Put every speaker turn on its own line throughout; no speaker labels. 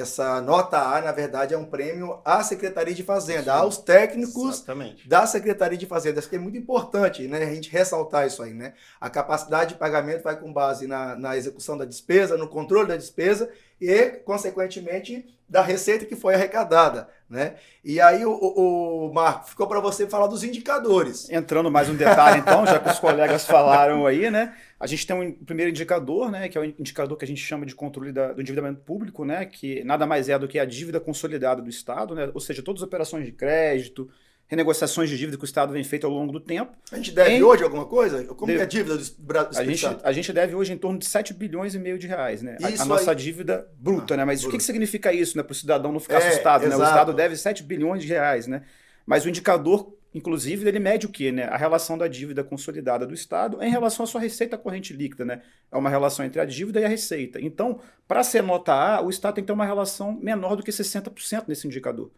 essa nota A, na verdade, é um prêmio à Secretaria de Fazenda, aos técnicos
Exatamente.
da Secretaria de Fazenda. Isso que é muito importante, né? A gente ressaltar isso aí, né? A capacidade de pagamento vai com base na execução da despesa, no controle da despesa e, consequentemente, da receita que foi arrecadada, né? E aí, o Marco, ficou para você falar dos indicadores.
Entrando mais um detalhe, então, já que os colegas falaram aí, né? A gente tem um primeiro indicador, né? Que é o indicador que a gente chama de controle do endividamento público, né? Que nada mais é do que a dívida consolidada do Estado, né? Ou seja, todas as operações de crédito, renegociações de dívida que o Estado vem feito ao longo do tempo.
A gente deve hoje alguma coisa? Como que é a dívida do Estado?
A gente deve hoje em torno de 7 bilhões e meio de reais, né? A nossa dívida bruta, né? Mas o que significa isso, né? Para o cidadão não ficar assustado, né? O Estado deve 7 bilhões de reais, né? Mas o indicador, inclusive, ele mede o quê, né? A relação da dívida consolidada do Estado em relação à sua receita corrente líquida, né? É uma relação entre a dívida e a receita. Então, para ser nota A, o Estado tem que ter uma relação menor do que 60% nesse indicador.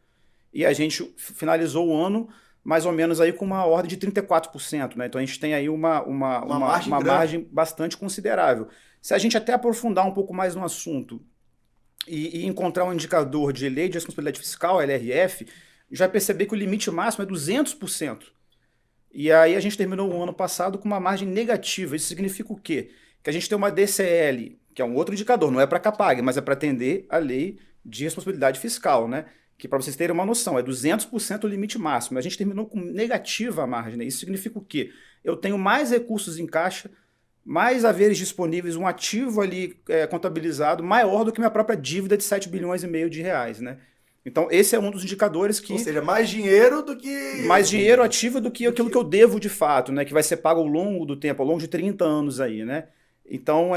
E a gente finalizou o ano mais ou menos aí com uma ordem de 34%, né? Então a gente tem aí uma margem bastante considerável. Se a gente até aprofundar um pouco mais no assunto e encontrar um indicador de lei de responsabilidade fiscal, LRF, já vai perceber que o limite máximo é 200%. E aí a gente terminou o ano passado com uma margem negativa. Isso significa o quê? Que a gente tem uma DCL, que é um outro indicador, não é para CAPAG, mas é para atender a lei de responsabilidade fiscal, né? Que para vocês terem uma noção, é 200% o limite máximo. A gente terminou com negativa a margem, né? Isso significa o quê? Eu tenho mais recursos em caixa, mais haveres disponíveis, um ativo ali contabilizado maior do que minha própria dívida de 7 bilhões e meio de reais, né? Então esse é um dos indicadores que...
Ou seja, mais dinheiro do que...
Mais dinheiro ativo do que aquilo que eu devo de fato, né? Que vai ser pago ao longo do tempo, ao longo de 30 anos aí, né? Então,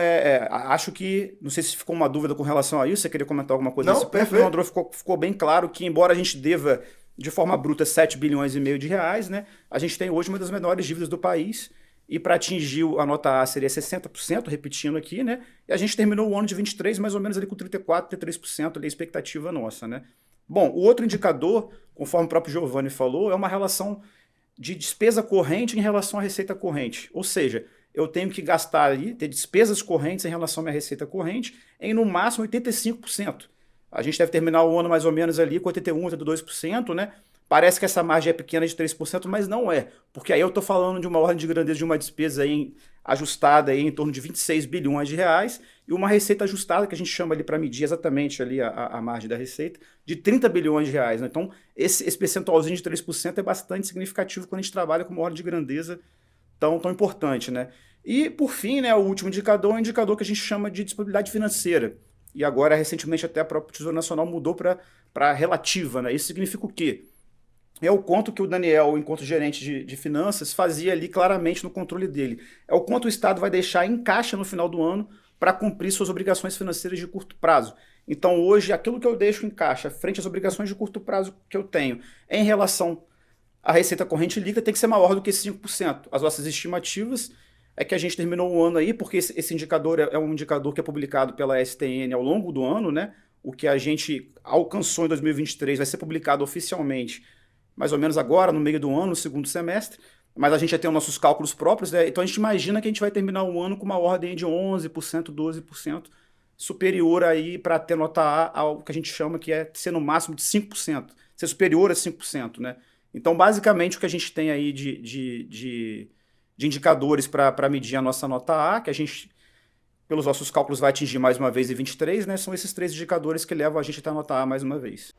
acho que, não sei se ficou uma dúvida com relação a isso, você queria comentar alguma coisa
nesse ponto? Não,
André, ficou bem claro que, embora a gente deva, de forma bruta, 7 bilhões e meio de reais, né, a gente tem hoje uma das menores dívidas do país, e para atingir a nota A seria 60%, repetindo aqui, né, e a gente terminou o ano de 23 mais ou menos ali com 34%, 33% ali, a expectativa nossa, né. Bom, o outro indicador, conforme o próprio Giovanni falou, é uma relação de despesa corrente em relação à receita corrente, ou seja, eu tenho que gastar ali, ter despesas correntes em relação à minha receita corrente em no máximo 85%. A gente deve terminar o ano mais ou menos ali com 81%, 82%, né? Parece que essa margem é pequena de 3%, mas não é. Porque aí eu estou falando de uma ordem de grandeza de uma despesa aí ajustada aí em torno de 26 bilhões de reais e uma receita ajustada, que a gente chama ali para medir exatamente ali a margem da receita, de 30 bilhões de reais. Né? Então, esse percentualzinho de 3% é bastante significativo quando a gente trabalha com uma ordem de grandeza tão importante, né? E, por fim, né, o último indicador é um indicador que a gente chama de disponibilidade financeira. E agora, recentemente, até a própria Tesouro Nacional mudou para relativa, né? Isso significa o quê? É o quanto que o Daniel, enquanto gerente de finanças, fazia ali claramente no controle dele. É o quanto o Estado vai deixar em caixa no final do ano para cumprir suas obrigações financeiras de curto prazo. Então, hoje, aquilo que eu deixo em caixa frente às obrigações de curto prazo que eu tenho em relação a receita corrente líquida tem que ser maior do que 5%. As nossas estimativas é que a gente terminou o ano aí, porque esse indicador é um indicador que é publicado pela STN ao longo do ano, né? O que a gente alcançou em 2023 vai ser publicado oficialmente, mais ou menos agora, no meio do ano, no segundo semestre, mas a gente já tem os nossos cálculos próprios, né? Então a gente imagina que a gente vai terminar o ano com uma ordem de 11%, 12%, superior aí para ter nota A ao que a gente chama que é ser no máximo de 5%, ser superior a 5%, né? Então, basicamente, o que a gente tem aí de indicadores para medir a nossa nota A, que a gente, pelos nossos cálculos, vai atingir mais uma vez em 23, né? São esses 3 indicadores que levam a gente até a nota A mais uma vez.